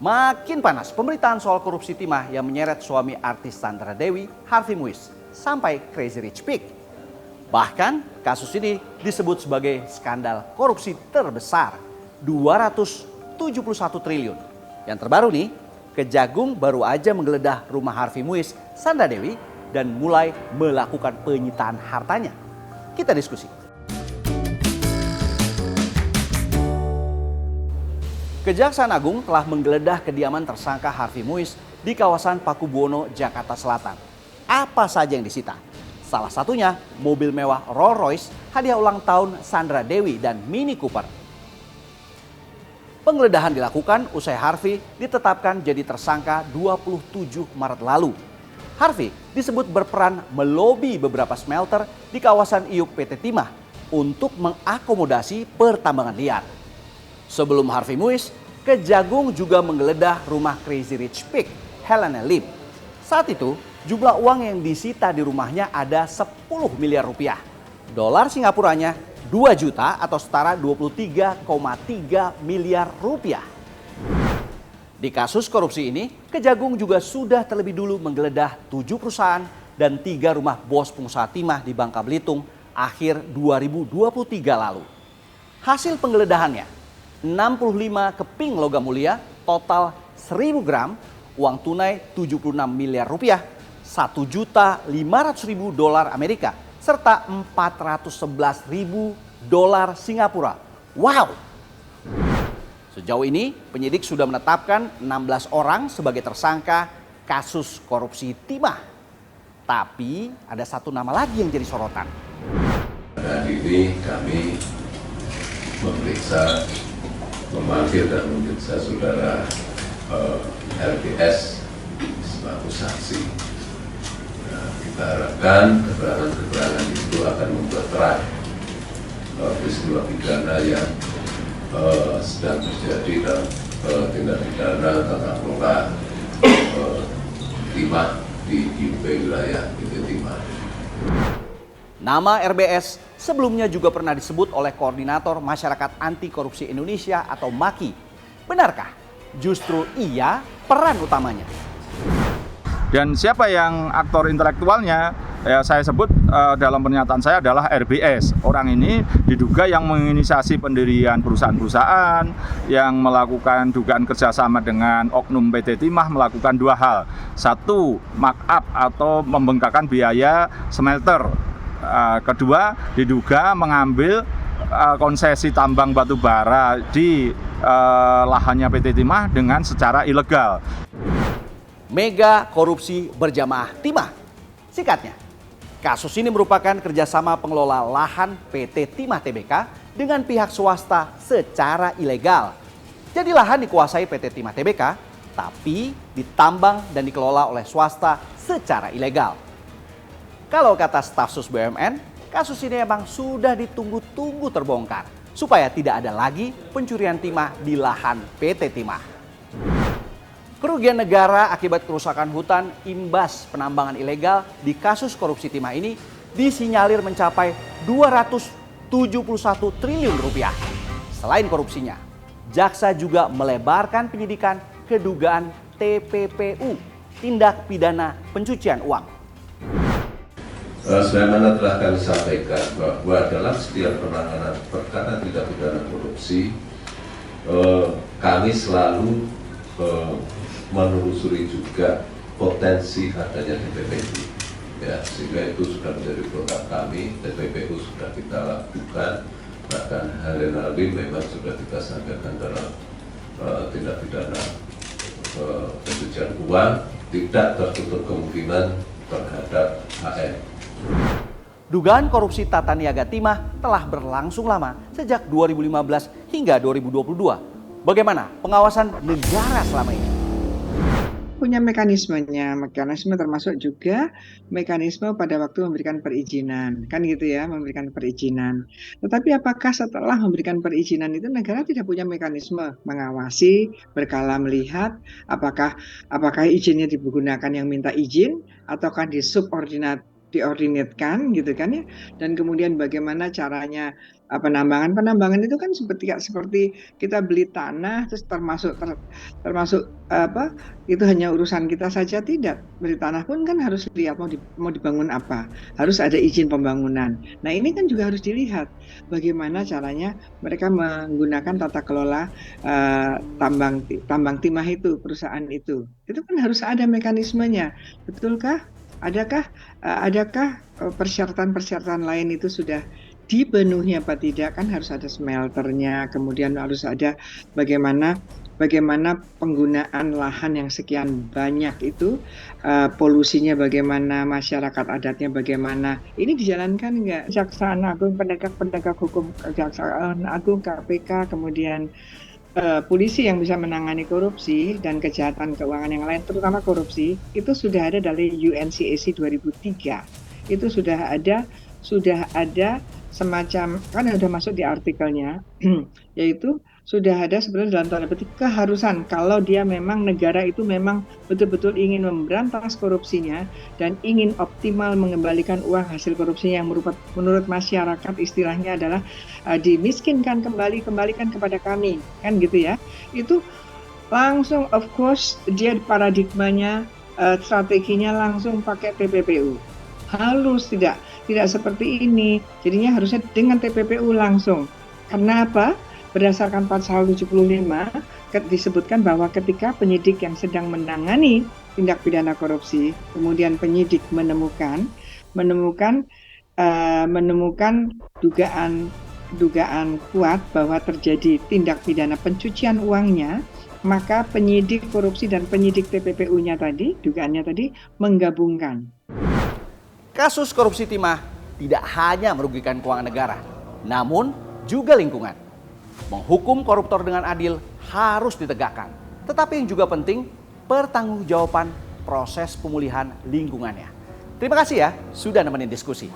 Makin panas pemberitaan soal korupsi timah yang menyeret suami artis Sandra Dewi, Harvey Muiz, sampai Crazy Rich Pig. Bahkan kasus ini disebut sebagai skandal korupsi terbesar, 271 triliun. Yang terbaru nih, Kejagung baru aja menggeledah rumah Harvey Muiz, Sandra Dewi, dan mulai melakukan penyitaan hartanya. Kita diskusi. Kejaksaan Agung telah menggeledah kediaman tersangka Harvey Muiz di kawasan Pakubuwono, Jakarta Selatan. Apa saja yang disita? Salah satunya mobil mewah Rolls Royce hadiah ulang tahun Sandra Dewi dan Mini Cooper. Penggeledahan dilakukan usai Harvey ditetapkan jadi tersangka 27 Maret lalu. Harvey disebut berperan melobi beberapa smelter di kawasan Iup PT Timah untuk mengakomodasi pertambangan liar. Sebelum Harvey Muiz, Kejagung juga menggeledah rumah Crazy Rich Pig, Helena Lim. Saat itu, jumlah uang yang disita di rumahnya ada 10 miliar rupiah. Dolar Singapuranya 2 juta atau setara 23,3 miliar rupiah. Di kasus korupsi ini, Kejagung juga sudah terlebih dulu menggeledah 7 perusahaan dan 3 rumah bos pengusaha timah di Bangka Belitung akhir 2023 lalu. Hasil penggeledahannya, 65 keping logam mulia, total 1000 gram, uang tunai 76 miliar rupiah, 1.500.000 dolar Amerika, serta 411.000 dolar Singapura. Wow! Sejauh ini penyidik sudah menetapkan 16 orang sebagai tersangka kasus korupsi timah. Tapi ada satu nama lagi yang jadi sorotan. Hari ini kami memanggil dan memeriksa saudara LBS sebagai saksi. Kita harapkan keterangan-keterangan itu akan membuat terang peristiwa pidana yang sedang terjadi dalam tindak pidana tata kelola timah di IUP wilayah PT Timah. Nama RBS sebelumnya juga pernah disebut oleh Koordinator Masyarakat Anti Korupsi Indonesia atau MAKI. Benarkah justru ia peran utamanya? Dan siapa yang aktor intelektualnya, ya saya sebut dalam pernyataan saya adalah RBS. Orang ini diduga yang menginisiasi pendirian perusahaan-perusahaan, yang melakukan dugaan kerjasama dengan oknum PT Timah melakukan 2 hal. 1, markup atau membengkakkan biaya smelter. Kedua, diduga mengambil konsesi tambang batu bara di lahannya PT Timah dengan secara ilegal. Mega korupsi berjamaah timah. Singkatnya, kasus ini merupakan kerjasama pengelola lahan PT Timah Tbk dengan pihak swasta secara ilegal. Jadi lahan dikuasai PT Timah Tbk, tapi ditambang dan dikelola oleh swasta secara ilegal. Kalau kata staf Sus BUMN, kasus ini memang sudah ditunggu-tunggu terbongkar supaya tidak ada lagi pencurian timah di lahan PT Timah. Kerugian negara akibat kerusakan hutan imbas penambangan ilegal di kasus korupsi timah ini disinyalir mencapai 271 triliun rupiah. Selain korupsinya, jaksa juga melebarkan penyidikan ke dugaan TPPU, tindak pidana pencucian uang. Sebagaimana telah kami sampaikan bahwa dalam setiap penanganan perkara tindak pidana korupsi, kami selalu menelusuri juga potensi adanya TPPU, ya, sehingga itu sudah menjadi program kami. TPPU sudah kita lakukan, bahkan Helena Lim memang sudah kita sampaikan dalam tindak pidana pencucian uang, tidak tertutup kemungkinan terhadap HM. Dugaan korupsi tata niaga timah telah berlangsung lama sejak 2015 hingga 2022. Bagaimana pengawasan negara selama ini? Punya mekanisme termasuk juga mekanisme pada waktu memberikan perizinan, kan gitu ya, memberikan perizinan. Tetapi apakah setelah memberikan perizinan itu negara tidak punya mekanisme mengawasi, berkala melihat apakah izinnya digunakan yang minta izin ataukah diordinatkan gitu kan ya, dan kemudian bagaimana caranya penambangan itu kan seperti kita beli tanah terus termasuk apa itu hanya urusan kita saja, tidak. Beli tanah pun kan harus lihat mau dibangun apa, harus ada izin pembangunan. Nah ini kan juga harus dilihat bagaimana caranya mereka menggunakan tata kelola tambang timah itu, perusahaan itu kan harus ada mekanismenya, betulkah? Adakah persyaratan-persyaratan lain itu sudah dipenuhi apa tidak? Kan harus ada smelternya, kemudian harus ada bagaimana penggunaan lahan yang sekian banyak itu, polusinya bagaimana, masyarakat adatnya bagaimana. Ini dijalankan nggak? Kejaksaan Agung, penegak hukum, Kejaksaan Agung, KPK, kemudian polisi yang bisa menangani korupsi dan kejahatan keuangan yang lain, terutama korupsi, itu sudah ada dari UNCAC 2003. Itu sudah ada semacam, kan sudah masuk di artikelnya, yaitu sudah ada sebenarnya dalam tanda petik keharusan kalau dia memang negara itu memang betul-betul ingin memberantas korupsinya dan ingin optimal mengembalikan uang hasil korupsinya yang menurut masyarakat istilahnya adalah dimiskinkan kembalikan kepada kami, kan gitu ya. Itu langsung, of course, dia paradigmanya, strateginya langsung pakai TPPU. Halus, tidak seperti ini. Jadinya harusnya dengan TPPU langsung. Karena apa? Berdasarkan pasal 75 disebutkan bahwa ketika penyidik yang sedang menangani tindak pidana korupsi, kemudian penyidik menemukan dugaan kuat bahwa terjadi tindak pidana pencucian uangnya, maka penyidik korupsi dan penyidik TPPU-nya tadi, dugaannya tadi, menggabungkan. Kasus korupsi timah tidak hanya merugikan keuangan negara, namun juga lingkungan. Menghukum koruptor dengan adil harus ditegakkan. Tetapi yang juga penting, pertanggungjawaban proses pemulihan lingkungannya. Terima kasih ya sudah nemenin diskusi.